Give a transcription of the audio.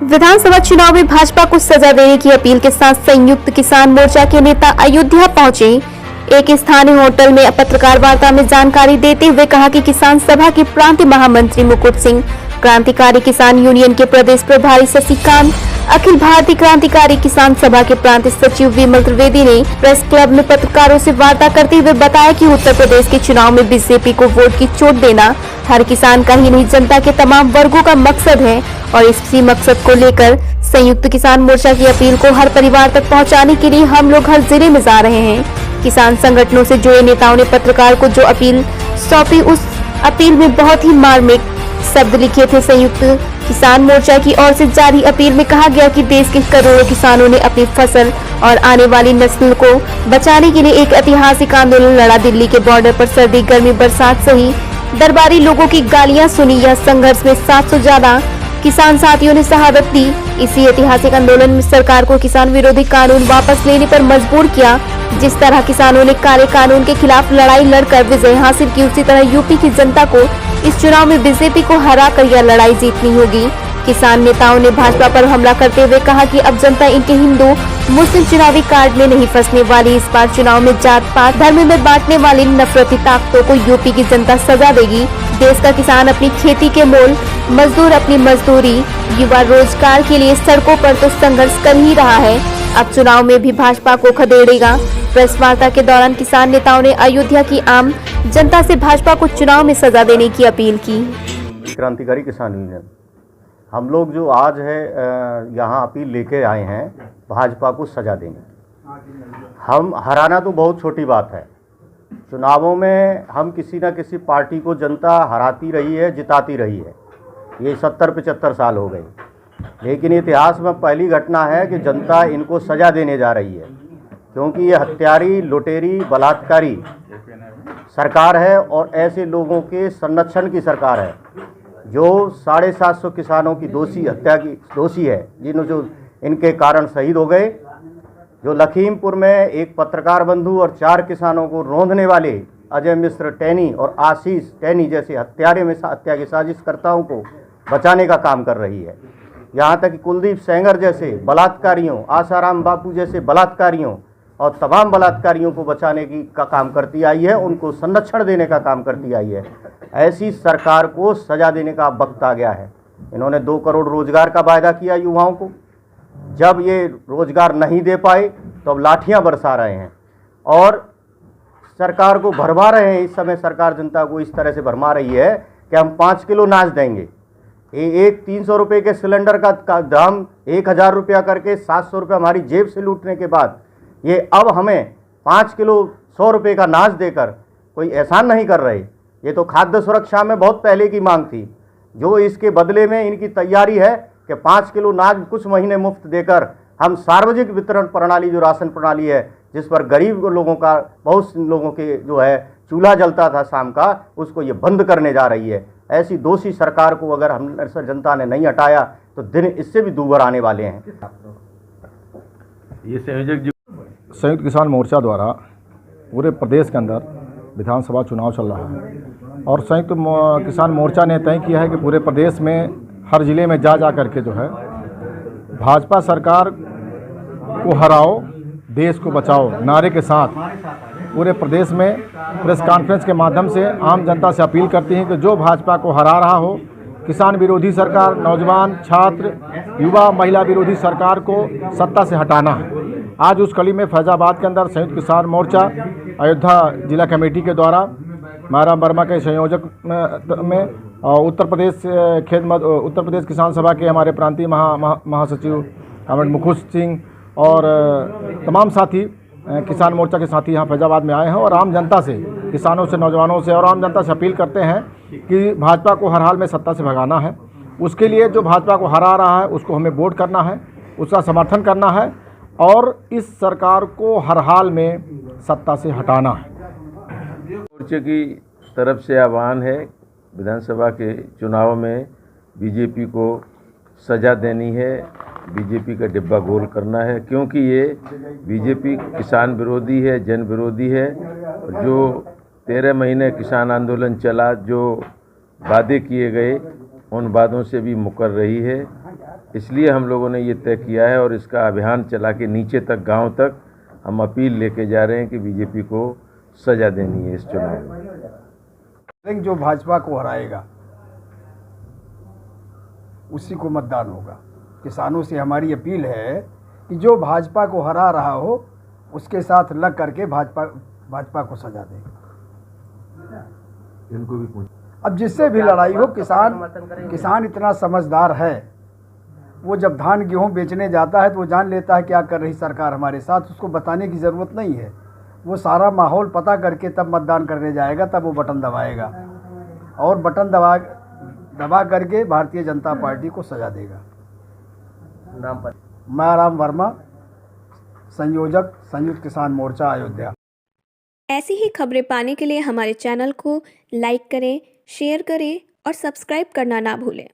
विधानसभा चुनाव में भाजपा को सजा देने की अपील के साथ संयुक्त किसान मोर्चा के नेता अयोध्या पहुंचे। एक स्थानीय होटल में पत्रकार वार्ता में जानकारी देते हुए कहा कि किसान सभा के प्रांतीय महामंत्री मुकुट सिंह, क्रांतिकारी किसान यूनियन के प्रदेश प्रभारी शशिकांत, अखिल भारतीय क्रांतिकारी किसान सभा के प्रांतीय सचिव विमल त्रिवेदी ने प्रेस क्लब में पत्रकारों से वार्ता करते हुए बताया कि उत्तर प्रदेश के चुनाव में बीजेपी को वोट की चोट देना हर किसान का ही नहीं, जनता के तमाम वर्गों का मकसद है और इसी मकसद को लेकर संयुक्त किसान मोर्चा की अपील को हर परिवार तक पहुंचाने के लिए हम लोग हर जिले में जा रहे हैं। किसान संगठनों से जुड़े नेताओं ने पत्रकार को जो अपील सौंपी, उस अपील में बहुत ही मार्मिक शब्द लिखे थे। संयुक्त किसान मोर्चा की ओर से जारी अपील में कहा गया कि देश के करोड़ों किसानों ने अपनी फसल और आने वाली नस्ल को बचाने के लिए एक ऐतिहासिक आंदोलन लड़ा। दिल्ली के बॉर्डर पर सर्दी, गर्मी, बरसात सही दरबारी लोगों की गालियां सुनी। यह संघर्ष में 700 ज्यादा किसान साथियों ने शहादत दी। इसी ऐतिहासिक आंदोलन में सरकार को किसान विरोधी कानून वापस लेने पर मजबूर किया। जिस तरह किसानों ने काले कानून के खिलाफ लड़ाई लड़कर विजय हासिल की, उसी तरह यूपी की जनता को इस चुनाव में बीजेपी को हराकर यह लड़ाई जीतनी होगी। किसान नेताओं ने भाजपा पर हमला करते हुए कहा कि अब जनता इनके हिंदू मुस्लिम चुनावी कार्ड में नहीं फंसने वाली। इस बार चुनाव में जात पात धर्म में बांटने वाली नफरती ताकतों को यूपी की जनता सजा देगी। देश का किसान अपनी खेती के मोल, मजदूर अपनी मजदूरी, युवा रोजगार के लिए सड़कों पर तो संघर्ष कर ही रहा है, अब चुनाव में भी भाजपा को खदेड़ेगा। प्रेस वार्ता के दौरान किसान नेताओं ने अयोध्या की आम जनता से भाजपा को चुनाव में सजा देने की अपील की। क्रांतिकारी किसान यूनियन हम लोग जो आज है यहाँ अपील लेके आए हैं भाजपा को सजा देने। हम हराना तो बहुत छोटी बात है, चुनावों में हम किसी न किसी पार्टी को जनता हराती रही है, जिताती रही है। ये 70-75 साल हो गए, लेकिन इतिहास में पहली घटना है कि जनता इनको सजा देने जा रही है, क्योंकि ये हत्यारी, लुटेरी, बलात्कारी सरकार है और ऐसे लोगों के संरक्षण की सरकार है जो 750 किसानों की हत्या की दोषी है, जो इनके कारण शहीद हो गए। जो लखीमपुर में एक पत्रकार बंधु और 4 किसानों को रौंदने वाले अजय मिश्र टैनी और आशीष टैनी जैसे हत्या के साजिशकर्ताओं को बचाने का काम कर रही है। यहाँ तक कि कुलदीप सेंगर जैसे बलात्कारियों, आसाराम बापू जैसे बलात्कारियों और तमाम बलात्कारियों को बचाने का काम करती आई है, उनको संरक्षण देने का काम करती आई है। ऐसी सरकार को सजा देने का वक्त आ गया है। इन्होंने 2 करोड़ रोजगार का वायदा किया युवाओं को, जब ये रोजगार नहीं दे पाए तो अब लाठियां बरसा रहे हैं और सरकार को भरमा रहे हैं। इस समय सरकार जनता को इस तरह से भरमा रही है कि हम 5 किलो अनाज देंगे। एक 300 रुपये के सिलेंडर का दाम 1000 रुपया करके 700 रुपये हमारी जेब से लूटने के बाद ये अब हमें 5 किलो 100 रुपये का अनाज देकर कोई एहसान नहीं कर रहे। ये तो खाद्य सुरक्षा में बहुत पहले की मांग थी, जो इसके बदले में इनकी तैयारी है कि 5 किलो अनाज कुछ महीने मुफ्त देकर हम सार्वजनिक वितरण प्रणाली, जो राशन प्रणाली है, जिस पर गरीब लोगों का, बहुत लोगों के जो है चूल्हा जलता था शाम का, उसको ये बंद करने जा रही है। ऐसी दोषी सरकार को अगर हम जनता ने नहीं हटाया तो दिन इससे भी दूभर आने वाले हैं। ये संयुक्त किसान मोर्चा द्वारा पूरे प्रदेश के अंदर विधानसभा चुनाव चल रहा है और संयुक्त किसान मोर्चा ने तय किया है कि पूरे प्रदेश में हर जिले में जा करके जो है भाजपा सरकार को हराओ, देश को बचाओ नारे के साथ पूरे प्रदेश में प्रेस कॉन्फ्रेंस के माध्यम से आम जनता से अपील करती हैं कि जो भाजपा को हरा रहा हो, किसान विरोधी सरकार, नौजवान, छात्र, युवा, महिला विरोधी सरकार को सत्ता से हटाना है। आज उस कड़ी में फैजाबाद के अंदर संयुक्त किसान मोर्चा अयोध्या जिला कमेटी के द्वारा माराम वर्मा के संयोजक में उत्तर प्रदेश किसान सभा के हमारे प्रांतीय महासचिव हमारे मुकुट सिंह और तमाम साथी किसान मोर्चा के साथी यहाँ फैजाबाद में आए हैं और आम जनता से, किसानों से, नौजवानों से और आम जनता से अपील करते हैं कि भाजपा को हर हाल में सत्ता से भगाना है। उसके लिए जो भाजपा को हरा रहा है उसको हमें वोट करना है, उसका समर्थन करना है और इस सरकार को हर हाल में सत्ता से हटाना है। मोर्चे की तरफ से आह्वान है, विधानसभा के चुनाव में बीजेपी को सजा देनी है, बीजेपी का डिब्बा गोल करना है, क्योंकि ये बीजेपी किसान विरोधी है, जन विरोधी है। जो 13 महीने किसान आंदोलन चला, जो वादे किए गए उन वादों से भी मुकर रही है। इसलिए हम लोगों ने ये तय किया है और इसका अभियान चला के नीचे तक, गांव तक हम अपील लेके जा रहे हैं कि बीजेपी को सजा देनी है इस चुनाव में। जो भाजपा को हराएगा उसी को मतदान होगा। किसानों से हमारी अपील है कि जो भाजपा को हरा रहा हो उसके साथ लग करके भाजपा को सजा दे। इनको भी पूछ, अब जिससे भी लड़ाई हो, किसान इतना समझदार है, वो जब धान गेहूं बेचने जाता है तो वो जान लेता है क्या कर रही सरकार हमारे साथ, उसको बताने की ज़रूरत नहीं है। वो सारा माहौल पता करके तब मतदान करने जाएगा, तब वो बटन दबाएगा और बटन दबा करके भारतीय जनता पार्टी को सजा देगा। नाम पर मायाराम वर्मा, संयोजक संयुक्त किसान मोर्चा अयोध्या। ऐसी ही खबरें पाने के लिए हमारे चैनल को लाइक करें, शेयर करें और सब्सक्राइब करना ना भूलें।